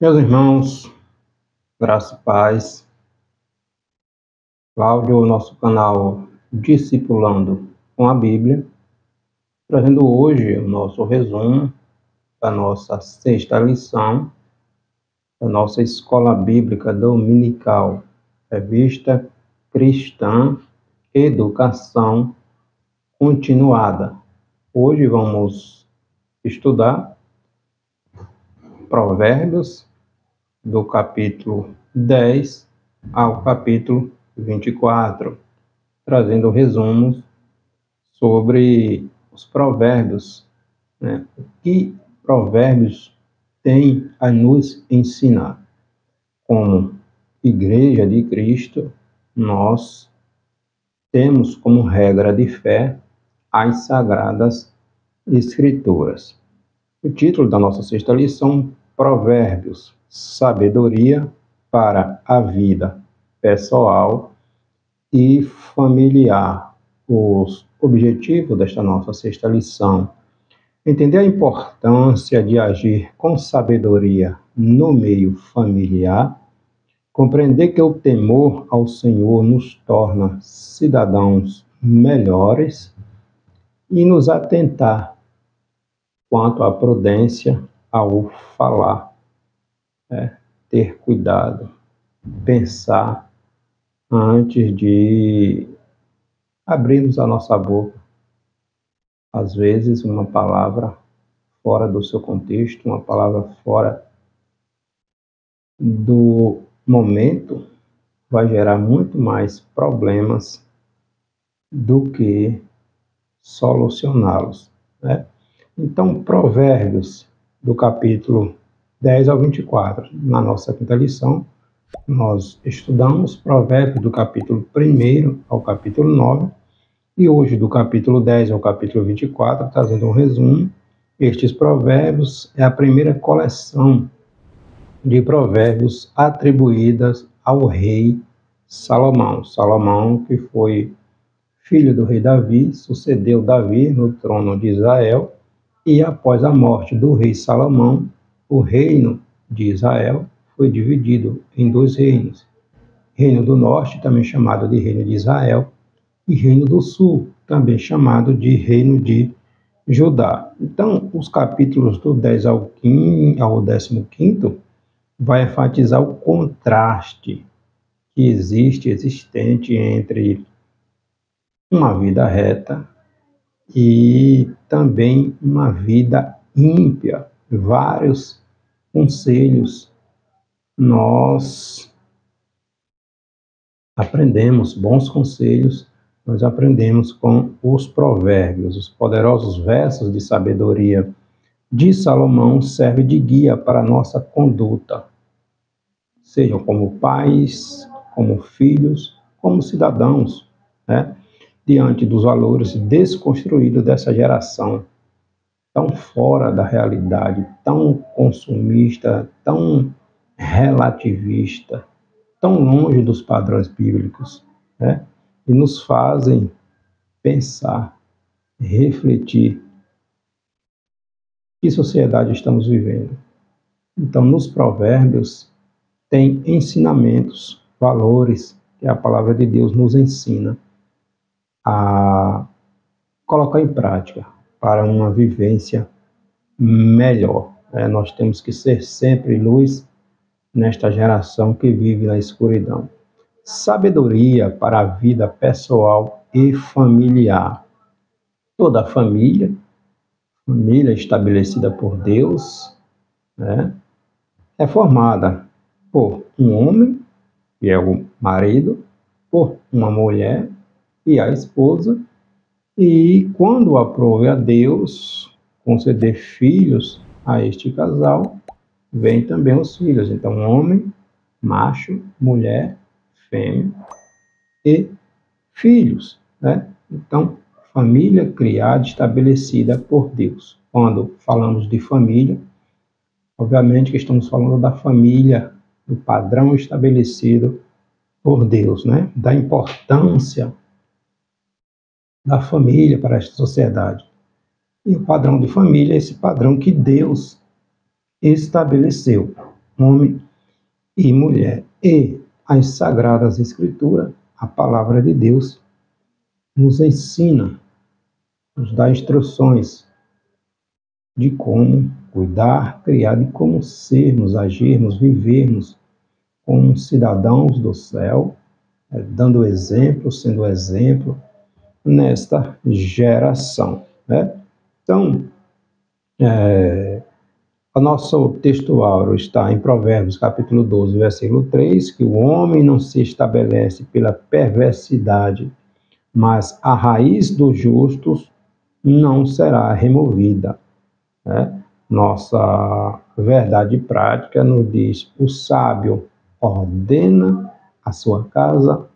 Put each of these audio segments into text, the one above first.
Meus irmãos, graça e paz. Cláudio, nosso canal Discipulando com a Bíblia, trazendo hoje o nosso resumo da nossa sexta lição da nossa Escola Bíblica Dominical, Revista Cristã Educação Continuada. Hoje vamos estudar Provérbios, do capítulo 10 ao capítulo 24, trazendo resumos sobre os provérbios, né? O que provérbios têm a nos ensinar. Como Igreja de Cristo, nós temos como regra de fé as Sagradas Escrituras. O título da nossa sexta lição: Provérbios, sabedoria para a vida pessoal e familiar. Os objetivos desta nossa sexta lição: entender a importância de agir com sabedoria no meio familiar, compreender que o temor ao Senhor nos torna cidadãos melhores e nos atentar quanto à prudência ao falar, ter cuidado, pensar antes de abrirmos a nossa boca. Às vezes, uma palavra fora do seu contexto, uma palavra fora do momento, vai gerar muito mais problemas do que solucioná-los, né? Então, Provérbios, do capítulo 10 ao 24, na nossa quinta lição, nós estudamos Provérbios do capítulo 1 ao capítulo 9, e hoje do capítulo 10 ao capítulo 24, trazendo um resumo. Estes provérbios é a primeira coleção de provérbios atribuídas ao rei Salomão. Salomão, que foi filho do rei Davi, sucedeu Davi no trono de Israel, e após a morte do rei Salomão, o reino de Israel foi dividido em dois reinos. Reino do Norte, também chamado de Reino de Israel, e Reino do Sul, também chamado de Reino de Judá. Então, os capítulos do 10 ao 15 vai enfatizar o contraste que existente entre uma vida reta e também uma vida ímpia. Vários conselhos nós aprendemos, bons conselhos nós aprendemos com os provérbios. Os poderosos versos de sabedoria de Salomão servem de guia para a nossa conduta, sejam como pais, como filhos, como cidadãos, né? Diante dos valores desconstruídos dessa geração, tão fora da realidade, tão consumista, tão relativista, tão longe dos padrões bíblicos, né? E nos fazem pensar, refletir que sociedade estamos vivendo. Então, nos provérbios tem ensinamentos, valores que a palavra de Deus nos ensina a colocar em prática para uma vivência melhor. Nós temos que ser sempre luz nesta geração que vive na escuridão. Sabedoria para a vida pessoal e familiar. Toda família estabelecida por Deus, né, é formada por um homem, que é o marido, por uma mulher e a esposa, e quando aprove a Deus conceder filhos a este casal, vem também os filhos. Então, homem, macho, mulher, fêmea e filhos, né? Então, família criada, estabelecida por Deus. Quando falamos de família, obviamente que estamos falando da família, do padrão estabelecido por Deus, né? Da importância da família para esta sociedade. E o padrão de família é esse padrão que Deus estabeleceu. homem e mulher. E as Sagradas Escrituras, a palavra de Deus, nos ensina, nos dá instruções de como cuidar, criar, de como sermos, agirmos, vivermos como cidadãos do céu, dando exemplo, sendo exemplo nesta geração, né? Então, o nosso texto áureo está em Provérbios, capítulo 12, versículo 3, que o homem não se estabelece pela perversidade, mas a raiz dos justos não será removida, né? Nossa verdade prática nos diz: o sábio ordena a sua casa,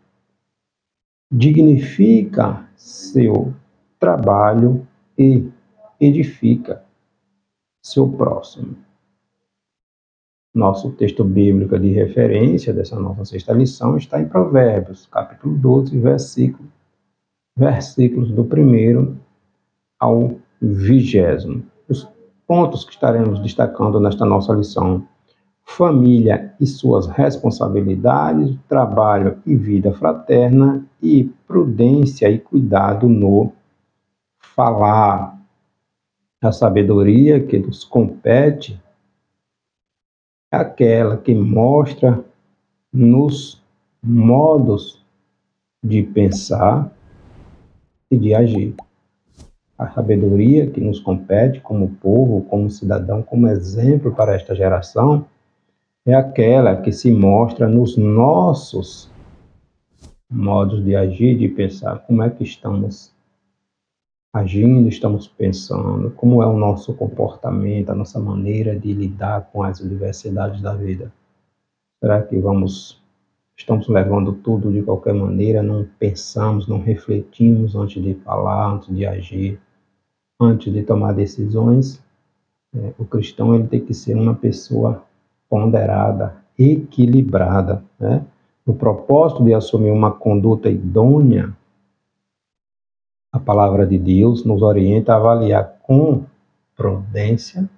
dignifica seu trabalho e edifica seu próximo. Nosso texto bíblico de referência dessa nossa sexta lição está em Provérbios, capítulo 12, versículos do 1º ao 20º. Os pontos que estaremos destacando nesta nossa lição: família e suas responsabilidades, trabalho e vida fraterna, e prudência e cuidado no falar. A sabedoria que nos compete é aquela que mostra nos modos de pensar e de agir. A sabedoria que nos compete como povo, como cidadão, como exemplo para esta geração, é aquela que se mostra nos nossos modos de agir, de pensar. Como é que estamos agindo, estamos pensando, como é o nosso comportamento, a nossa maneira de lidar com as diversidades da vida. Será que estamos levando tudo de qualquer maneira, não pensamos, não refletimos antes de falar, antes de agir, antes de tomar decisões? O cristão ele tem que ser uma pessoa ponderada, equilibrada, né? O propósito de assumir uma conduta idônea, a palavra de Deus nos orienta a avaliar com prudência,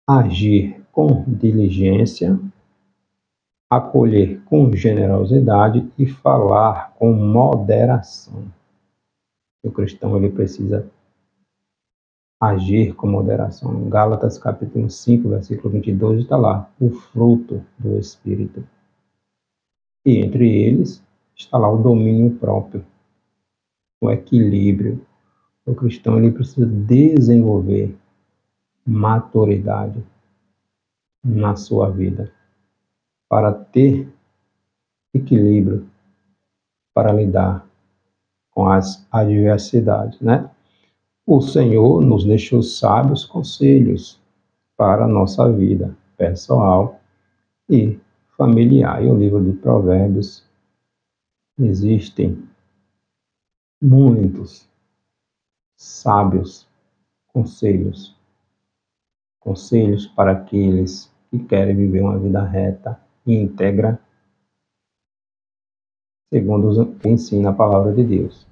agir com diligência, acolher com generosidade e falar com moderação. O cristão ele precisa agir com moderação. Em Gálatas capítulo 5, versículo 22 está lá: o fruto do Espírito. E entre eles está lá o domínio próprio, o equilíbrio. O cristão ele precisa desenvolver maturidade na sua vida para ter equilíbrio, para lidar com as adversidades, né? O Senhor nos deixou sábios conselhos para a nossa vida pessoal e familiar. E o livro de Provérbios existem muitos sábios conselhos para aqueles que querem viver uma vida reta e íntegra, segundo o que ensina a palavra de Deus.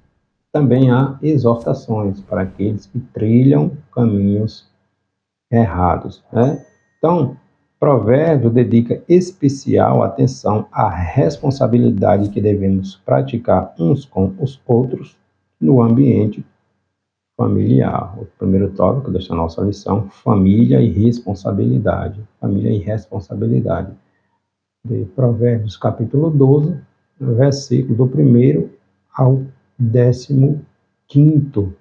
Também há exortações para aqueles que trilham caminhos errados, né? Então, Provérbio dedica especial atenção à responsabilidade que devemos praticar uns com os outros no ambiente familiar. O primeiro tópico desta nossa lição: família e responsabilidade. Família e responsabilidade. De Provérbios capítulo 12, versículo do 1º ao 15º.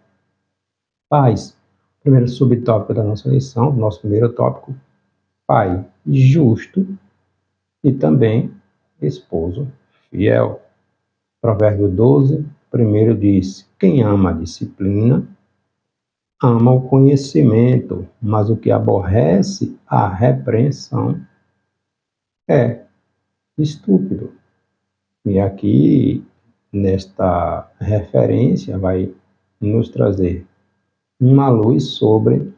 Pais. Primeiro subtópico da nossa lição, nosso primeiro tópico: pai justo e também esposo fiel. Provérbio 12, primeiro diz: quem ama a disciplina, ama o conhecimento, mas o que aborrece a repreensão é estúpido. E aqui, nesta referência, vai nos trazer uma luz sobre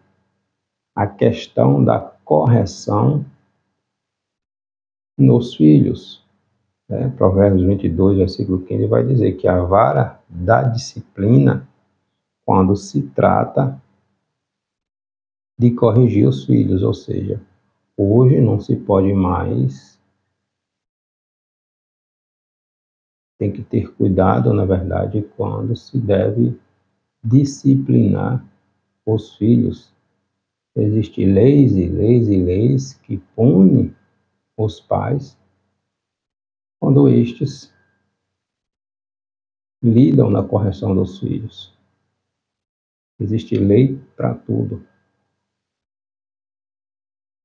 a questão da correção nos filhos. Provérbios 22, versículo 15, vai dizer que a vara da disciplina, quando se trata de corrigir os filhos, ou seja, Hoje não se pode mais, tem que ter cuidado, na verdade, quando se deve disciplinar os filhos. Existem leis e leis e leis que punem os pais quando estes lidam na correção dos filhos. Existe lei para tudo.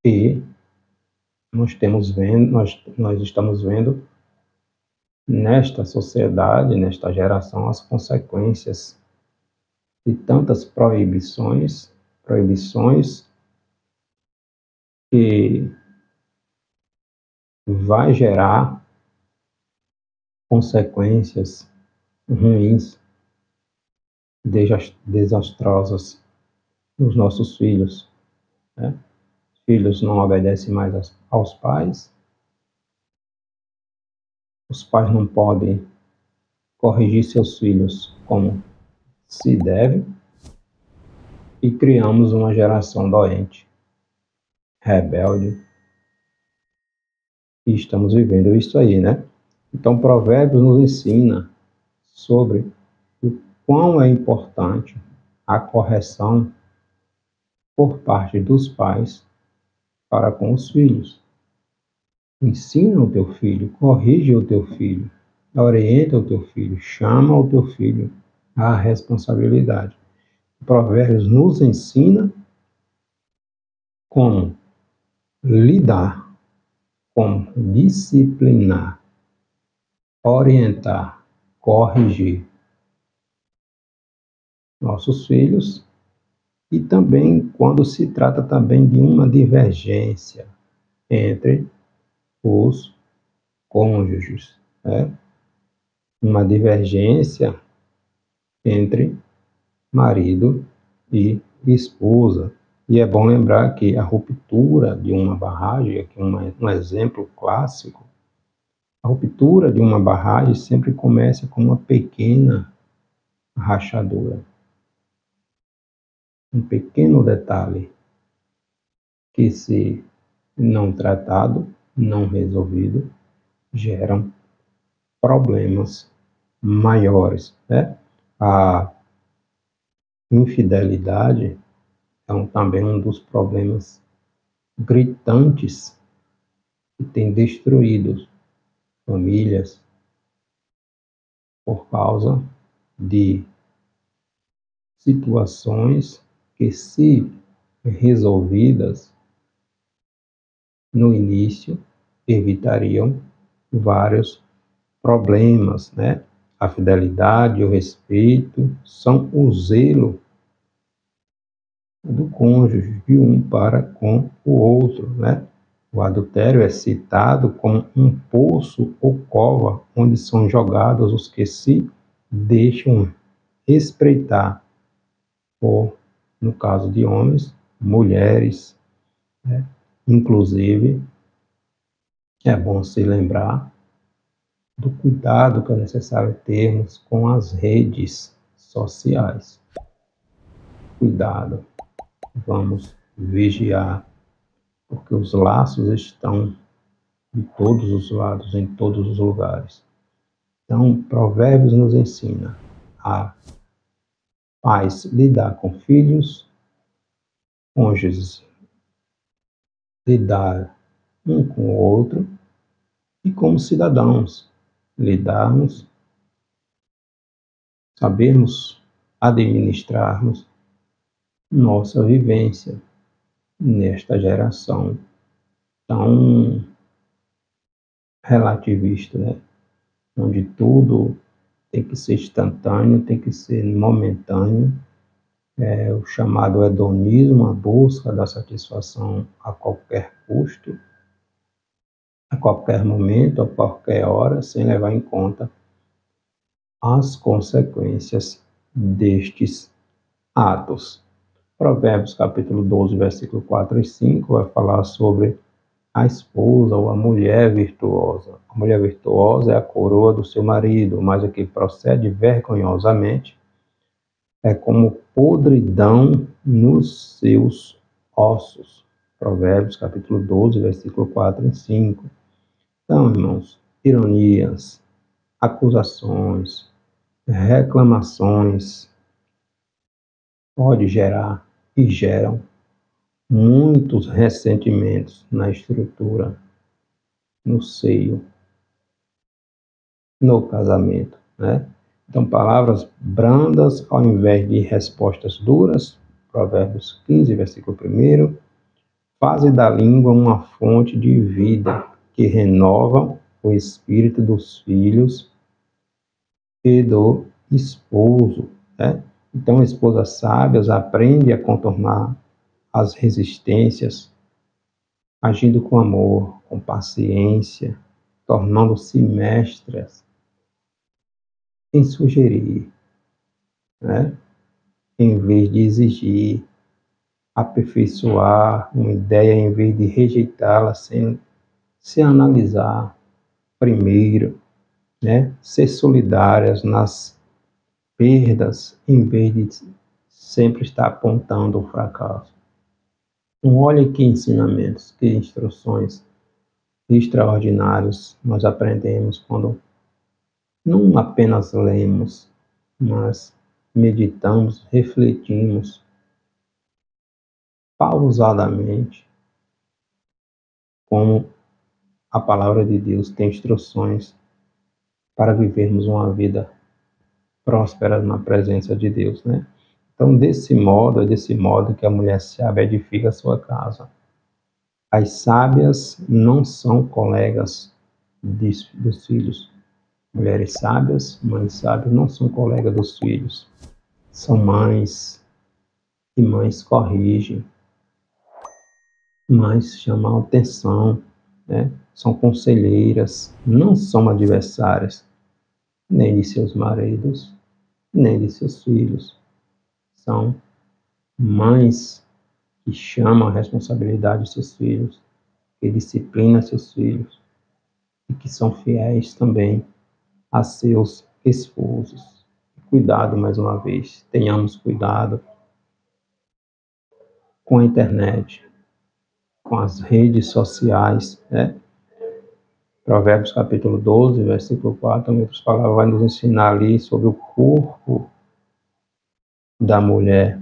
E nós estamos vendo nesta sociedade, nesta geração, as consequências de tantas proibições que vai gerar consequências ruins, desastrosas nos nossos filhos, né? Os filhos não obedecem mais aos pais, os pais não podem corrigir seus filhos como se deve, e criamos uma geração doente, rebelde, e estamos vivendo isso aí, né? Então, Provérbios nos ensina sobre o quão é importante a correção por parte dos pais para com os filhos. Ensina o teu filho, corrige o teu filho, orienta o teu filho, chama o teu filho à responsabilidade. Provérbios nos ensina como lidar, como disciplinar, orientar, corrigir nossos filhos, e também quando se trata também de uma divergência entre os cônjuges, né? Uma divergência entre marido e esposa. E é bom lembrar que a ruptura de uma barragem, aqui um exemplo clássico, a ruptura de uma barragem sempre começa com uma pequena rachadura. Um pequeno detalhe que, se não tratado, não resolvido, geram problemas maiores, né? A infidelidade é também um dos problemas gritantes que tem destruído famílias por causa de situações que, se resolvidas no início, evitariam vários problemas, né? A fidelidade, o respeito são o zelo do cônjuge, de um para com o outro, né? O adultério é citado como um poço ou cova onde são jogados os que se deixam espreitar, ou, no caso de homens, mulheres, né? Inclusive, é bom se lembrar do cuidado que é necessário termos com as redes sociais. Cuidado, vamos vigiar, porque os laços estão de todos os lados, em todos os lugares. Então, Provérbios nos ensina a pais lidar com filhos, cônjuges lidar um com o outro, e como cidadãos lidarmos, sabermos administrarmos nossa vivência nesta geração tão relativista, né? Onde tudo tem que ser instantâneo, tem que ser momentâneo, o chamado hedonismo, a busca da satisfação a qualquer custo, a qualquer momento, a qualquer hora, sem levar em conta as consequências destes atos. Provérbios capítulo 12, versículo 4 e 5 vai falar sobre a esposa ou a mulher virtuosa. A mulher virtuosa é a coroa do seu marido, mas o que procede vergonhosamente é como podridão nos seus ossos. Provérbios, capítulo 12, versículo 4 e 5. Então, irmãos, ironias, acusações, reclamações pode gerar e geram muitos ressentimentos na estrutura, no seio, no casamento, né? Então, palavras brandas ao invés de respostas duras, Provérbios 15, versículo 1, fazem da língua uma fonte de vida que renova o espírito dos filhos e do esposo, né? Então, esposas sábias aprendem a contornar as resistências, agindo com amor, com paciência, tornando-se mestras em sugerir, né? Em vez de exigir, aperfeiçoar uma ideia em vez de rejeitá-la sem se analisar primeiro, né? Ser solidárias nas perdas em vez de sempre estar apontando o fracasso. Então, olha que ensinamentos, que instruções extraordinários nós aprendemos quando não apenas lemos, mas meditamos, refletimos pausadamente como a palavra de Deus tem instruções para vivermos uma vida próspera na presença de Deus, né? Então, é desse modo que a mulher sábia edifica a sua casa. As sábias não são colegas dos filhos. Mulheres sábias, mães sábias, não são colegas dos filhos. São mães, e mães corrigem, mães chamam atenção, né? São conselheiras, não são adversárias, nem de seus maridos, nem de seus filhos. São mães que chamam a responsabilidade de seus filhos, que disciplinam seus filhos e que são fiéis também a seus esposos. Cuidado mais uma vez, tenhamos cuidado com a internet, com as redes sociais, né? Provérbios capítulo 12, versículo 4, em outras palavras, vai nos ensinar ali sobre o corpo da mulher.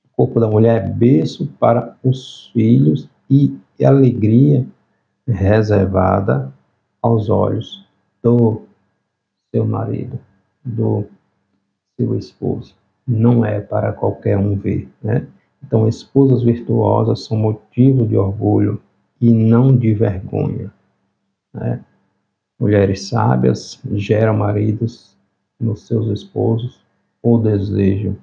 O corpo da mulher é berço para os filhos e alegria reservada aos olhos do seu marido, do seu esposo. Não é para qualquer um ver, né? Então, esposas virtuosas são motivo de orgulho e não de vergonha, né? Mulheres sábias geram maridos nos seus esposos o desejo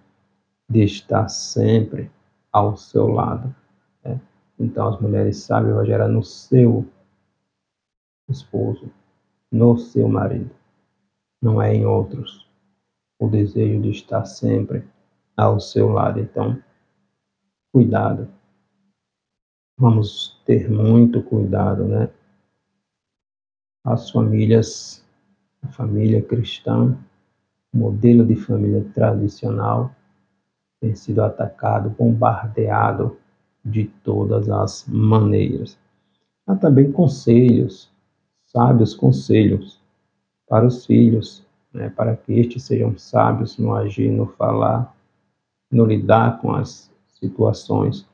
de estar sempre ao seu lado, né? Então, as mulheres sábias vão gerar no seu esposo, no seu marido, não é em outros, o desejo de estar sempre ao seu lado. Então, cuidado, vamos ter muito cuidado, né? As famílias, a família cristã, o modelo de família tradicional, tem sido atacado, bombardeado de todas as maneiras. Há também conselhos, sábios conselhos para os filhos, né? Para que estes sejam sábios no agir, no falar, no lidar com as situações,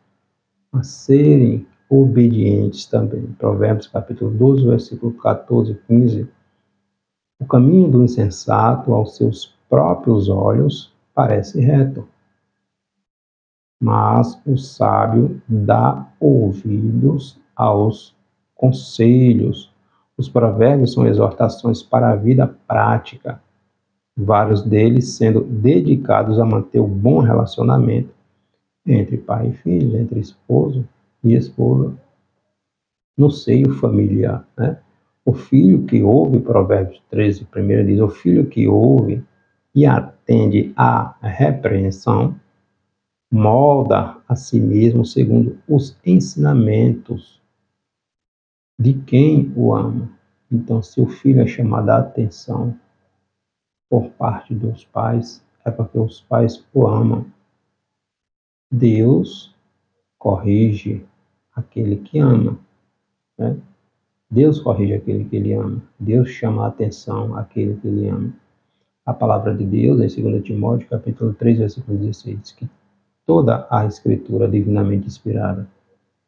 a serem obedientes também. Provérbios capítulo 12, versículo 14 e 15. O caminho do insensato aos seus próprios olhos parece reto, mas o sábio dá ouvidos aos conselhos. Os provérbios são exortações para a vida prática, vários deles sendo dedicados a manter o bom relacionamento entre pai e filho, entre esposo e esposa, no seio familiar, né? O filho que ouve, Provérbios 13, primeiro diz, o filho que ouve e atende à repreensão, molda a si mesmo segundo os ensinamentos de quem o ama. Então, se o filho é chamado a atenção por parte dos pais, é porque os pais o amam. Deus corrige aquele que ama, né? Deus corrige aquele que ele ama. Deus chama a atenção àquele que ele ama. A palavra de Deus, em 2 Timóteo, capítulo 3, versículo 16, diz que toda a Escritura divinamente inspirada,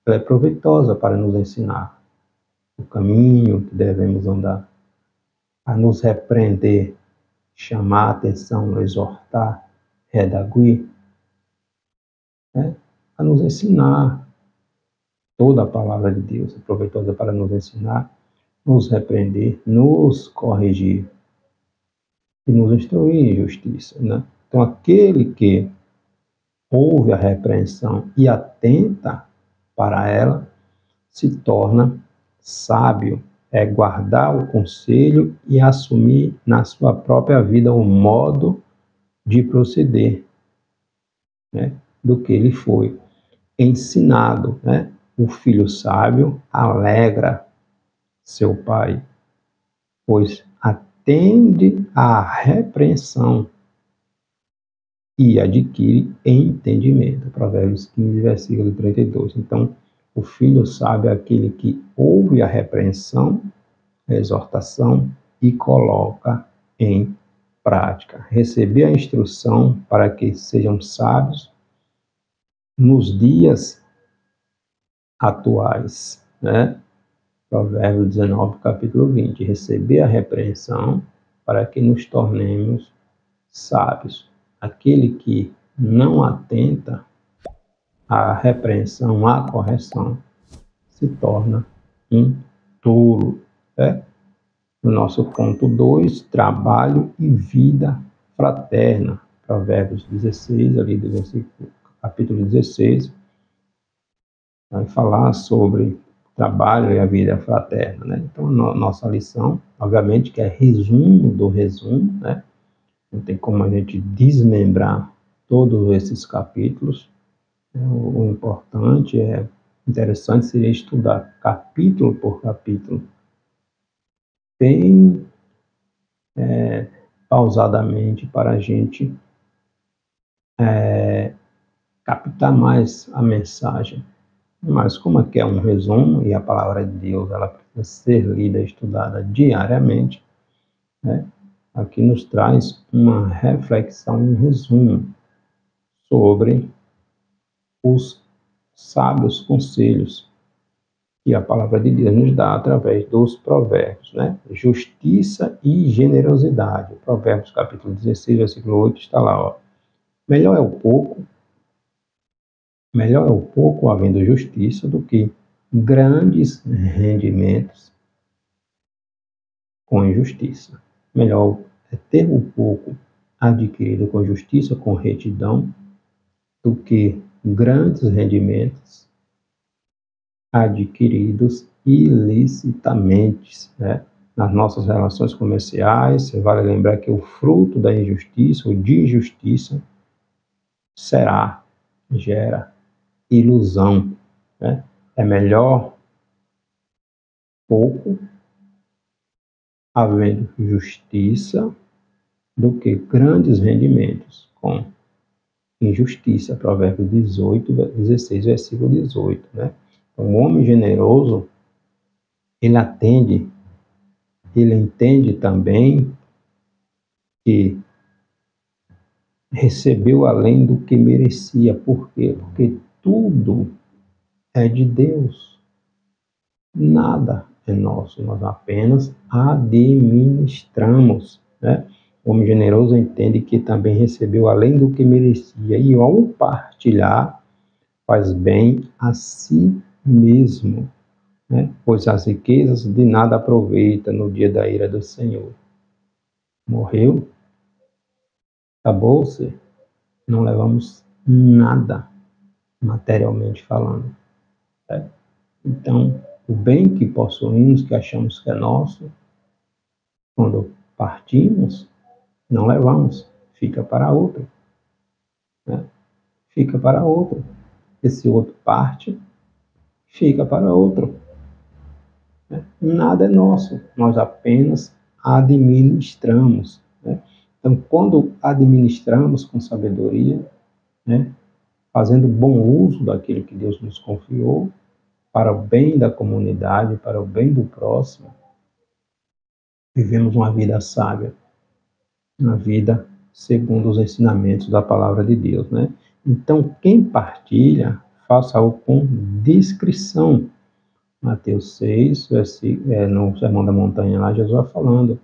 ela é proveitosa para nos ensinar o caminho que devemos andar, a nos repreender, chamar a atenção, exortar, redaguir, né? A nos ensinar. Toda a palavra de Deus é proveitosa para nos ensinar, nos repreender, nos corrigir e nos instruir em justiça, né? Então, aquele que ouve a repreensão e atenta para ela, se torna sábio, é guardar o conselho e assumir na sua própria vida o modo de proceder, né, do que ele foi ensinado, né? O filho sábio alegra seu pai, pois atende à repreensão e adquire entendimento. Provérbios 15, versículo 32. Então, o filho sábio é aquele que ouve a repreensão, a exortação e coloca em prática. Receber a instrução para que sejam sábios nos dias atuais, né? Provérbios 19, capítulo 20. Receber a repreensão para que nos tornemos sábios. Aquele que não atenta à repreensão, à correção, se torna um tolo, né? No nosso ponto 2, trabalho e vida fraterna. Provérbios 16, ali do versículo, capítulo 16, vai falar sobre trabalho e a vida fraterna, né? Então, nossa lição, obviamente, que é resumo do resumo, né? Não tem como a gente desmembrar todos esses capítulos. O importante, interessante seria estudar capítulo por capítulo, bem pausadamente, para a gente captar mais a mensagem. Mas como aqui é um resumo e a palavra de Deus ela precisa ser lida e estudada diariamente, né? Aqui nos traz uma reflexão, um resumo sobre os sábios conselhos que a palavra de Deus nos dá através dos provérbios, né? Justiça e generosidade. Provérbios capítulo 16, versículo 8 está lá, ó. Melhor é o pouco havendo justiça do que grandes rendimentos com injustiça. Melhor é ter o pouco adquirido com justiça, com retidão, do que grandes rendimentos adquiridos ilicitamente, né? Nas nossas relações comerciais, vale lembrar que o fruto da injustiça ou de injustiça gera ilusão, né? É melhor pouco havendo justiça do que grandes rendimentos com injustiça. Provérbios 16, versículo 18, né? Então, o homem generoso, ele entende também que recebeu além do que merecia. Por quê? Porque tudo é de Deus. Nada é nosso, nós apenas administramos, né? O homem generoso entende que também recebeu além do que merecia e ao partilhar faz bem a si mesmo, né? Pois as riquezas de nada aproveita no dia da ira do Senhor. Morreu, acabou-se, não levamos nada, materialmente falando, né? Então, o bem que possuímos, que achamos que é nosso, quando partimos, não levamos, fica para outro, né? Fica para outro. Esse outro parte, fica para outro, né? Nada é nosso, nós apenas administramos, né? Então, quando administramos com sabedoria, né, fazendo bom uso daquilo que Deus nos confiou, para o bem da comunidade, para o bem do próximo, vivemos uma vida sábia, uma vida segundo os ensinamentos da palavra de Deus, né? Então, quem partilha, faça-o com discrição. Mateus 6, no Sermão da Montanha, lá Jesus vai falando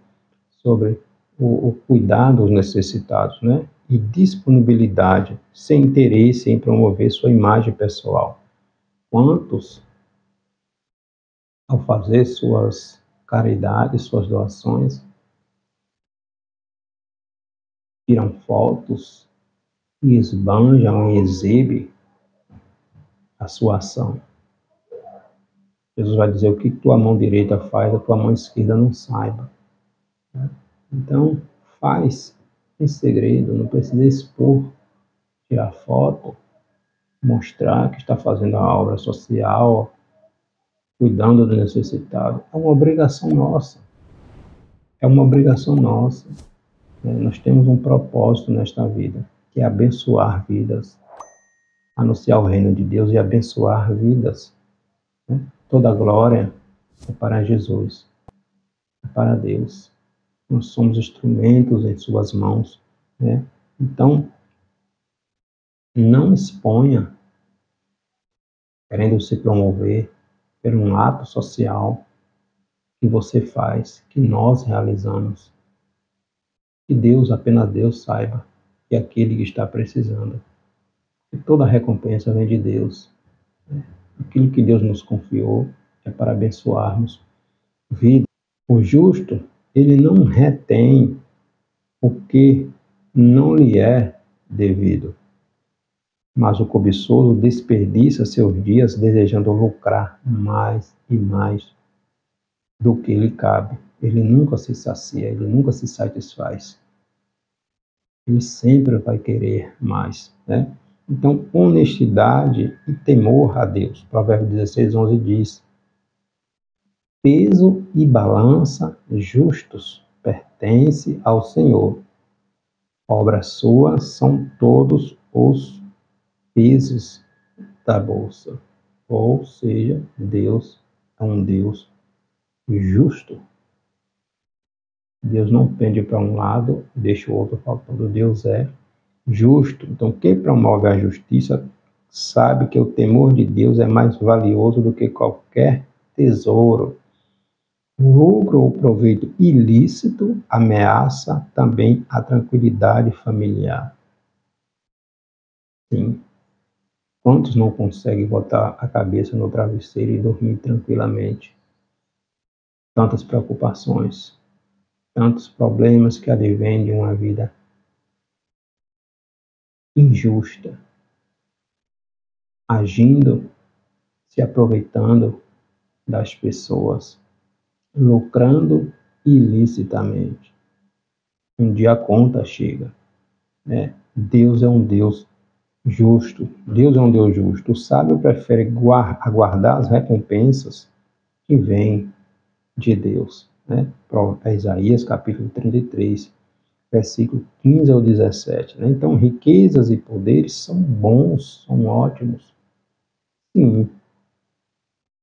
sobre o cuidado aos necessitados, né? E disponibilidade, sem interesse em promover sua imagem pessoal. Quantos, ao fazer suas caridades, suas doações, tiram fotos e esbanjam e exibem a sua ação. Jesus vai dizer: o que tua mão direita faz, a tua mão esquerda não saiba. Então, faz em segredo, não precisa expor, tirar foto, mostrar que está fazendo a obra social, cuidando do necessitado. É uma obrigação nossa. É uma obrigação nossa. Nós temos um propósito nesta vida, que é abençoar vidas, anunciar o reino de Deus e abençoar vidas. Toda a glória é para Jesus, é para Deus. Nós somos instrumentos em suas mãos, né? Então, não exponha, querendo se promover por um ato social que você faz, que nós realizamos. Que Deus, apenas Deus saiba que é aquele que está precisando. E toda a recompensa vem de Deus. Aquilo que Deus nos confiou é para abençoarmos vida. O justo, ele não retém o que não lhe é devido, mas o cobiçoso desperdiça seus dias desejando lucrar mais e mais do que lhe cabe. Ele nunca se sacia, ele nunca se satisfaz. Ele sempre vai querer mais, né? Então, honestidade e temor a Deus. Provérbios 16, 11 diz: peso e balança justos pertence ao Senhor. Obra sua são todos os pesos da bolsa. Ou seja, Deus é um Deus justo. Deus não pende para um lado e deixa o outro faltando. Deus é justo. Então, quem promove a justiça sabe que o temor de Deus é mais valioso do que qualquer tesouro. Lucro ou proveito ilícito ameaça também a tranquilidade familiar. Sim. Quantos não conseguem botar a cabeça no travesseiro e dormir tranquilamente? Tantas preocupações, tantos problemas que advêm de uma vida injusta, agindo, se aproveitando das pessoas, lucrando ilicitamente. Um dia a conta chega, né? Deus é um Deus justo. Deus é um Deus justo. O sábio prefere aguardar as recompensas que vêm de Deus, né? Isaías capítulo 33, versículo 15 ao 17. Né? Então, riquezas e poderes são bons, são ótimos, sim,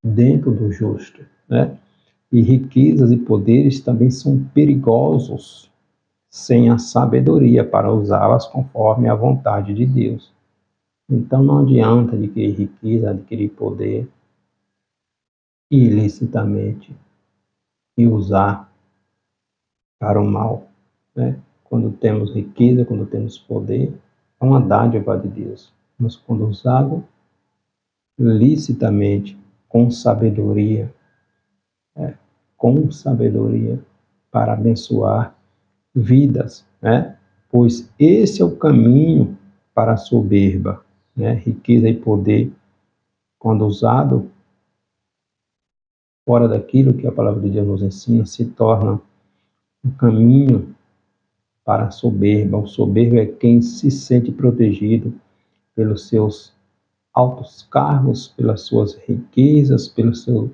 dentro do justo, né? E riquezas e poderes também são perigosos sem a sabedoria para usá-las conforme a vontade de Deus. Então não adianta adquirir riqueza, adquirir poder ilicitamente e usar para o mal, né? Quando temos riqueza, quando temos poder, é uma dádiva de Deus. Mas quando usado licitamente, com sabedoria para abençoar vidas, né? Pois esse é o caminho para a soberba, né? Riqueza e poder, quando usado fora daquilo que a palavra de Deus nos ensina, se torna um caminho para a soberba. O soberbo é quem se sente protegido pelos seus altos cargos, pelas suas riquezas, pelo seu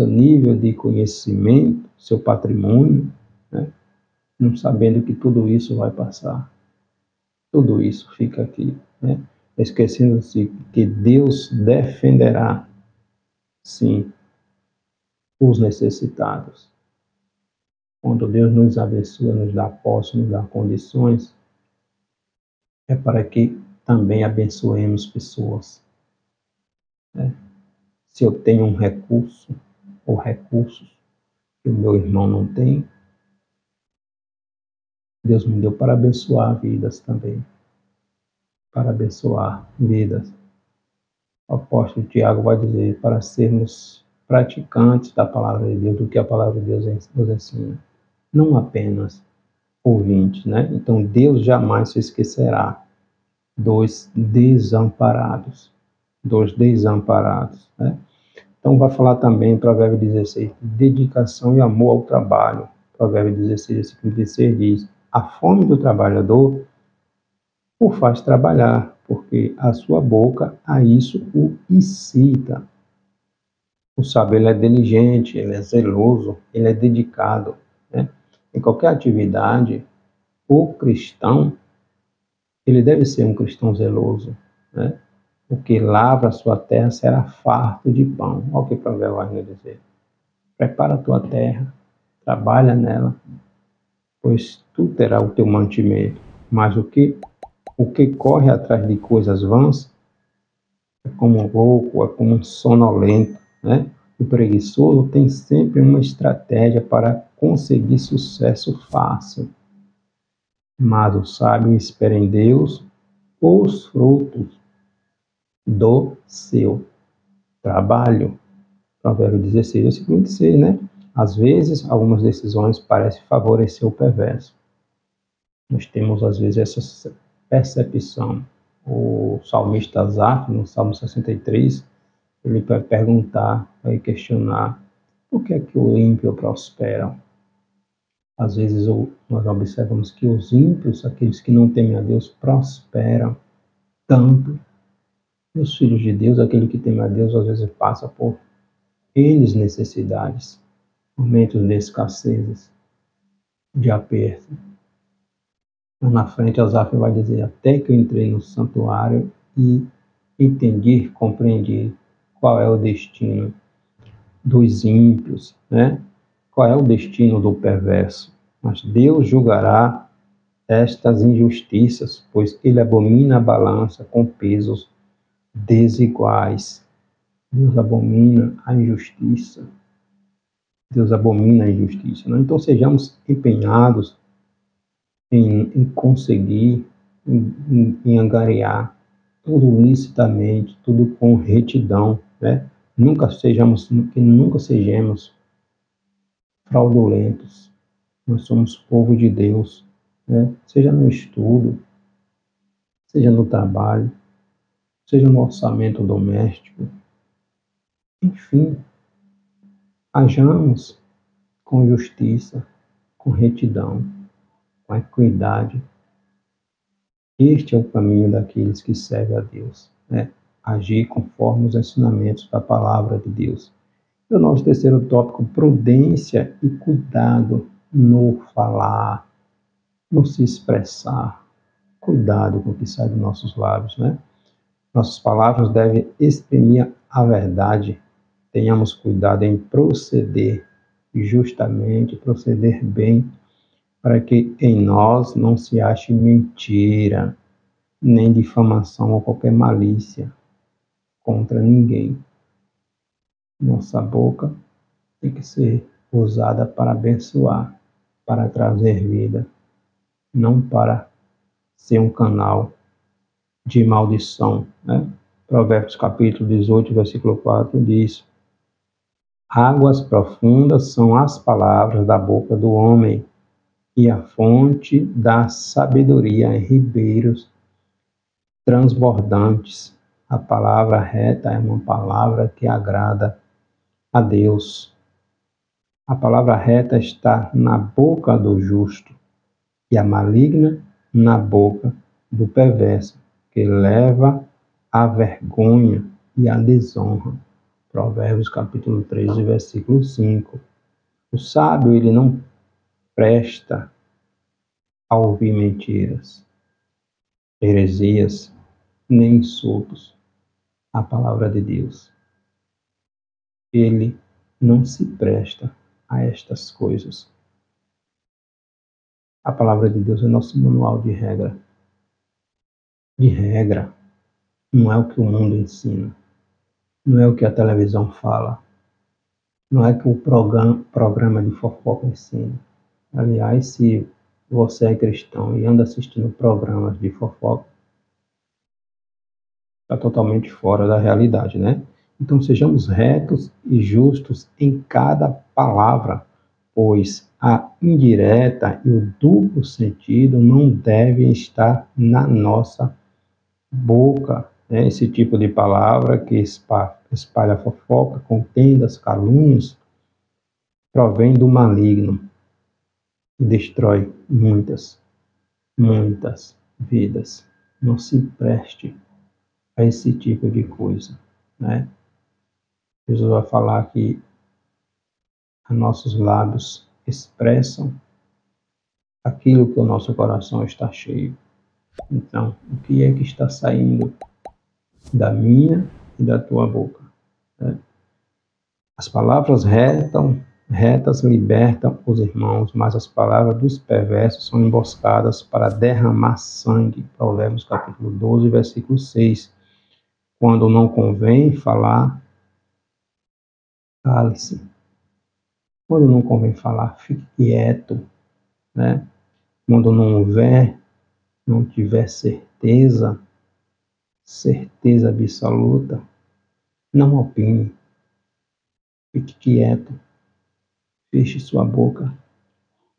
nível de conhecimento, seu patrimônio, né? Não sabendo que tudo isso vai passar. Tudo isso fica aqui, né? esquecendo-se que Deus defenderá, sim, os necessitados. Quando Deus nos abençoa, nos dá posse, nos dá condições, é para que também abençoemos pessoas. Se eu tenho um recurso ou recursos que o meu irmão não tem, Deus me deu para abençoar vidas também, para abençoar vidas. O apóstolo Tiago vai dizer para sermos praticantes da palavra de Deus, do que a palavra de Deus nos ensina, não apenas ouvintes, né? Então Deus jamais se esquecerá dos desamparados, né? Então vai falar também, Provérbio 16, dedicação e amor ao trabalho. Provérbio 16, versículo 16 diz, a fome do trabalhador o faz trabalhar, porque a sua boca a isso o incita. O sábio, ele é diligente, ele é zeloso, ele é dedicado, né? Em qualquer atividade, o cristão, ele deve ser um cristão zeloso, né? O que lavra a sua terra será farto de pão. Olha o que o provérbio vai nos dizer. Prepara a tua terra, trabalha nela, pois tu terás o teu mantimento. Mas o que corre atrás de coisas vãs é como um louco, é como um sonolento, né? O preguiçoso tem sempre uma estratégia para conseguir sucesso fácil. Mas o sábio espera em Deus os frutos do seu trabalho. Provérbio 16, versículo 26, né? Às vezes, algumas decisões parecem favorecer o perverso. Nós temos, às vezes, essa percepção. O salmista Asaf, no Salmo 63, ele vai perguntar, vai questionar, por que é que o ímpio prospera? Às vezes, nós observamos que os ímpios, aqueles que não temem a Deus, prosperam tanto. E os filhos de Deus, aquele que teme a Deus, às vezes passa por N necessidades, momentos de escassez, de aperto. Mas na frente, Asaf vai dizer, até que eu entrei no santuário e entendi, compreendi qual é o destino dos ímpios, né? Qual é o destino do perverso. Mas Deus julgará estas injustiças, pois ele abomina a balança com pesos desiguais. Deus abomina a injustiça. Deus abomina a injustiça. Né? Então sejamos empenhados em conseguir, em angariar tudo licitamente, tudo com retidão, né? Nunca sejamos fraudulentos. Nós somos povo de Deus, né? Seja no estudo, seja no trabalho, seja no orçamento doméstico, enfim, hajamos com justiça, com retidão, com equidade. Este é o caminho daqueles que servem a Deus, né? Agir conforme os ensinamentos da palavra de Deus. E o nosso terceiro tópico, prudência e cuidado no falar, no se expressar. Cuidado com o que sai dos nossos lábios, né? Nossas palavras devem exprimir a verdade. Tenhamos cuidado em proceder justamente, proceder bem, para que em nós não se ache mentira, nem difamação ou qualquer malícia contra ninguém. Nossa boca tem que ser usada para abençoar, para trazer vida, não para ser um canal de maldição, né? Provérbios capítulo 18, versículo 4 diz: águas profundas são as palavras da boca do homem, e a fonte da sabedoria em ribeiros transbordantes. A palavra reta é uma palavra que agrada a Deus. A palavra reta está na boca do justo e a maligna na boca do perverso, que leva à vergonha e à desonra. Provérbios capítulo 13, versículo 5. O sábio, ele não presta a ouvir mentiras, heresias, nem insultos à palavra de Deus. Ele não se presta a estas coisas. A palavra de Deus é nosso manual de regra. De regra, não é o que o mundo ensina, não é o que a televisão fala, não é o que o programa de fofoca ensina. Aliás, se você é cristão e anda assistindo programas de fofoca, está totalmente fora da realidade, né? Então sejamos retos e justos em cada palavra, pois a indireta e o duplo sentido não devem estar na nossa boca, né? Esse tipo de palavra que espalha fofoca, contendas, calúnias, provém do maligno e destrói muitas vidas. Não se preste a esse tipo de coisa, né? Jesus vai falar que nossos lábios expressam aquilo que o nosso coração está cheio. Então, o que é que está saindo da minha e da tua boca, né? As palavras retas libertam os irmãos, mas as palavras dos perversos são emboscadas para derramar sangue. Provérbios capítulo 12, versículo 6. Quando não convém falar, cale-se. Quando não convém falar, fique quieto, né? Quando não tiver certeza absoluta, não opine. Fique quieto, feche sua boca,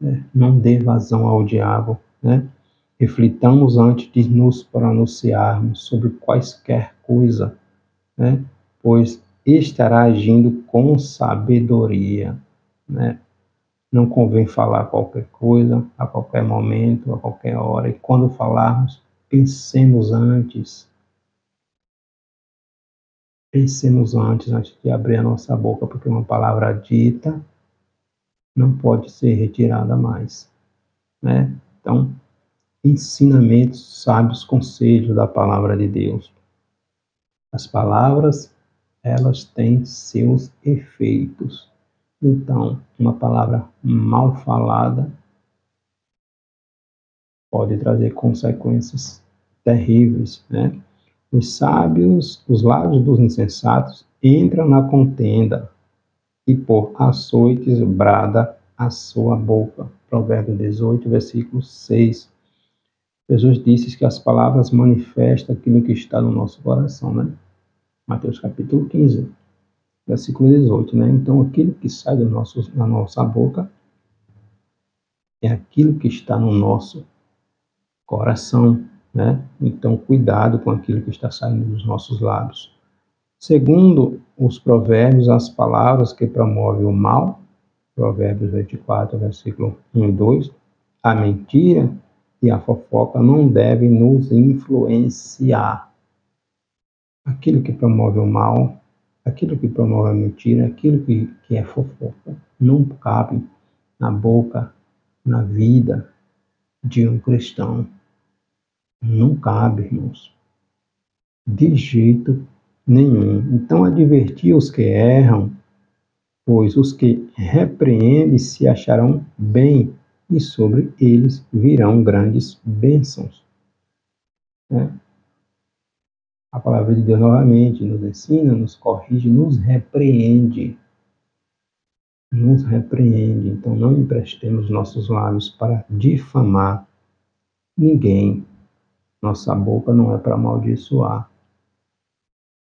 né? Não dê vazão ao diabo, né? Reflitamos antes de nos pronunciarmos sobre quaisquer coisa, né? Pois estará agindo com sabedoria, né? Não convém falar qualquer coisa, a qualquer momento, a qualquer hora. E quando falarmos, pensemos antes. Pensemos antes de abrir a nossa boca, porque uma palavra dita não pode ser retirada mais, né? Então, ensinamentos sábios, conselhos da palavra de Deus. As palavras, elas têm seus efeitos. Então, uma palavra mal falada pode trazer consequências terríveis, né? Os sábios, os lábios dos insensatos entram na contenda e por açoites brada a sua boca. Provérbios 18, versículo 6. Jesus disse que as palavras manifestam aquilo que está no nosso coração, né? Mateus capítulo 15, versículo 18, né? Então, aquilo que sai da nossa boca é aquilo que está no nosso coração, né? Então, cuidado com aquilo que está saindo dos nossos lábios. Segundo os provérbios, as palavras que promovem o mal, Provérbios 24, versículo 1 e 2, a mentira e a fofoca não devem nos influenciar. Aquilo que promove o mal, aquilo que promove a mentira, aquilo que é fofoca, não cabe na boca, na vida de um cristão. Não cabe, irmãos. De jeito nenhum. Então, advertir os que erram, pois os que repreendem se acharão bem, e sobre eles virão grandes bênçãos, né? A palavra de Deus novamente nos ensina, nos corrige, nos repreende. Nos repreende. Então, não emprestemos nossos lábios para difamar ninguém. Nossa boca não é para amaldiçoar,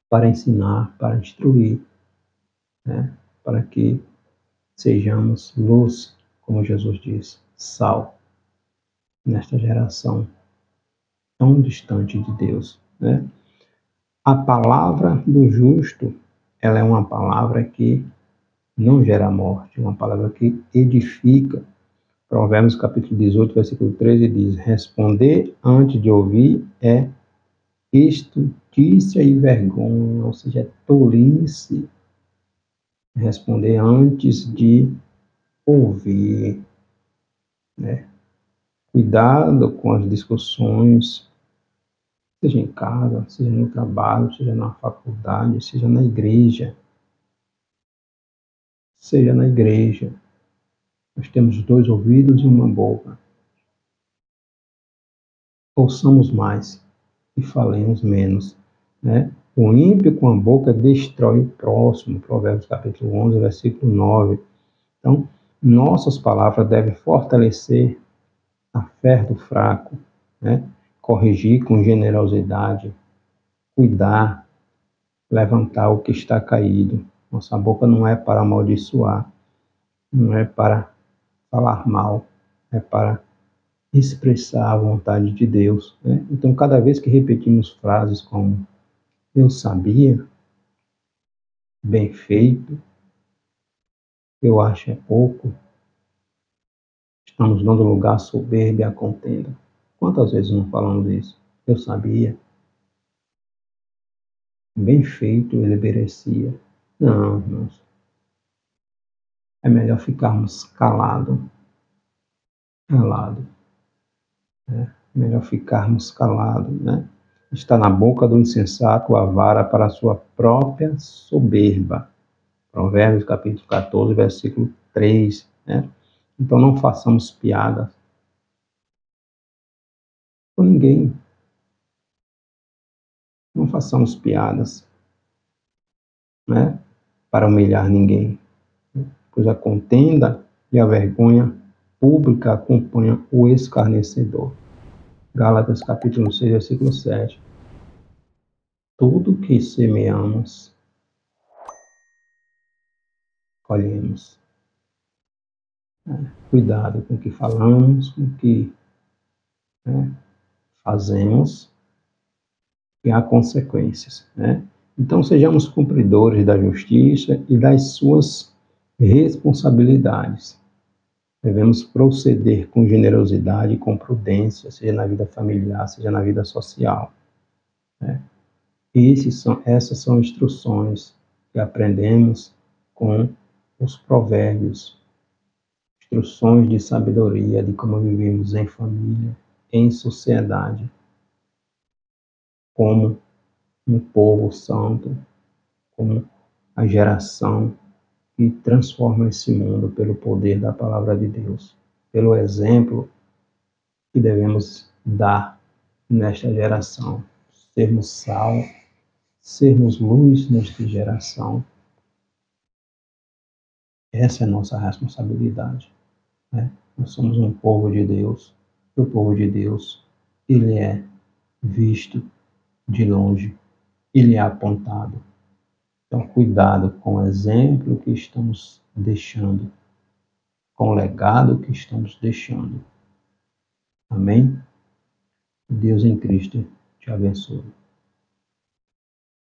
para ensinar, para instruir, né? Para que sejamos luz, como Jesus diz, sal, nesta geração tão distante de Deus, né? A palavra do justo, ela é uma palavra que não gera morte, uma palavra que edifica. Provérbios capítulo 18, versículo 13 diz: responder antes de ouvir é estultícia e vergonha, ou seja, é tolice responder antes de ouvir, né? Cuidado com as discussões seja em casa, seja no trabalho, seja na faculdade, seja na igreja. Seja na igreja. Nós temos 2 ouvidos e uma boca. Ouçamos mais e falemos menos, né? O ímpio com a boca destrói o próximo. Provérbios capítulo 11, versículo 9. Então, nossas palavras devem fortalecer a fé do fraco, né? Corrigir com generosidade, cuidar, levantar o que está caído. Nossa boca não é para amaldiçoar, não é para falar mal, é para expressar a vontade de Deus, né? Então, cada vez que repetimos frases como eu sabia, bem feito, eu acho é pouco, estamos dando lugar à soberba e à contenda. Quantas vezes não falamos isso? Eu sabia, bem feito, ele merecia. Não, irmãos, é melhor ficarmos calado, né? Melhor ficarmos calados, né? Está na boca do insensato a vara para a sua própria soberba. Provérbios capítulo 14, versículo 3, né? Então não façamos piadas com ninguém, não façamos piadas, né? Para humilhar ninguém, pois a contenda e a vergonha pública acompanham o escarnecedor. Gálatas capítulo 6, versículo 7. Tudo que semeamos, colhemos. Cuidado com o que falamos, com o que, né, fazemos, e há consequências, né? Então, sejamos cumpridores da justiça e das suas responsabilidades. Devemos proceder com generosidade e com prudência, seja na vida familiar, seja na vida social, né? Essas são instruções que aprendemos com os provérbios, instruções de sabedoria de como vivemos em família, em sociedade, como um povo santo, como a geração que transforma esse mundo pelo poder da palavra de Deus, pelo exemplo que devemos dar nesta geração, sermos sal, sermos luz nesta geração. Essa é a nossa responsabilidade, né? Nós somos um povo de Deus, e o povo de Deus, ele é visto de longe, ele é apontado. Então, cuidado com o exemplo que estamos deixando, com o legado que estamos deixando. Amém? Deus em Cristo te abençoe.